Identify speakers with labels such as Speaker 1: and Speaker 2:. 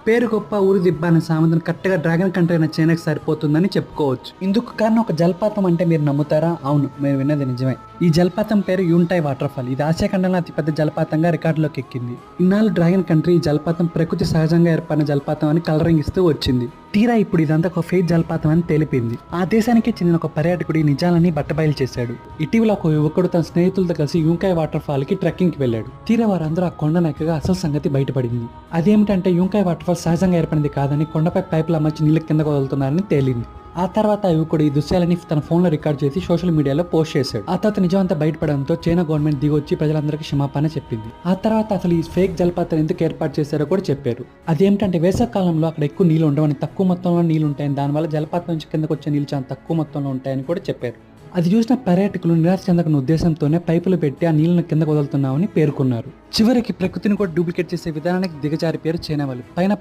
Speaker 1: పేరు గొప్ప ఊరు దిబ్బ అనే సామెతను కరెక్ట్గా డ్రాగన్ కంట్రీ అయిన చైనాకి సరిపోతుందని చెప్పుకోవచ్చు. ఇందుకు కారణం ఒక జలపాతం అంటే మీరు నమ్ముతారా? అవును, మీరు విన్నది నిజమే. ఈ జలపాతం పేరు యూన్టాయ్ వాటర్ ఫాల్. ఇది ఆసియా ఖండంలో అతిపెద్ద జలపాతంగా రికార్డులోకి ఎక్కింది. ఇన్నాళ్ళు డ్రాగన్ కంట్రీ ఈ జలపాతం ప్రకృతి సహజంగా ఏర్పడిన జలపాతం అని కలరింగ్ ఇస్తూ వచ్చింది. తీరా ఇప్పుడు ఇదంతా ఒక ఫేక్ జలపాతం అని తెలిపింది. ఆ దేశానికి చెందిన ఒక పర్యాటకుడు ఈ నిజాలని బట్టబయలు చేశాడు. ఇటీవల ఒక యువకుడు తన స్నేహితులతో కలిసి యూన్కాయ్ వాటర్ ఫాల్ కి ట్రెక్కింగ్ కి వెళ్ళాడు. తీరా వారందరూ ఆ కొండను ఎక్కగా అసలు సంగతి బయటపడింది. అదేమిటంటే యూన్కాయ్ వాటర్ ఫాల్ సహజంగా ఏర్పడింది కాదని కొండపై పైపులు అమర్చి నీళ్ళ కిందకు వదులుతున్నారని తేలింది. ఆ తర్వాత ఆ యువకుడు ఈ దృశ్యాలని తన ఫోన్లో రికార్డ్ చేసి సోషల్ మీడియాలో పోస్ట్ చేశాడు. ఆ తర్వాత నిజమంతా బయటపడడంతో చైనా గవర్నమెంట్ దిగొచ్చి ప్రజలందరికీ క్షమాపణ చెప్పింది. ఆ తర్వాత అసలు ఈ ఫేక్ జలపాతం ఎందుకు ఏర్పాటు చేశారో కూడా చెప్పారు. అదేమిటంటే వేసవికాలంలో అక్కడ ఎక్కువ నీళ్లు ఉండవని, తక్కువ మొత్తంలో నీళ్లు ఉంటాయని, దానివల్ల జలపాతం నుంచి కిందకు వచ్చే నీళ్లు చాలా తక్కువ మొత్తంలో ఉంటాయని కూడా చెప్పారు. అది చూసిన పర్యాటకులు నిరాశ చెందకున్న ఉద్దేశంతోనే పైపులు పెట్టి ఆ నీళ్లను కిందకు వదులుతున్నామని పేర్కొన్నారు. చివరికి ప్రకృతిని కూడా డూప్లికేట్ చేసే విధానానికి దిగజారిపోయారు చైనా వాళ్ళు. పైన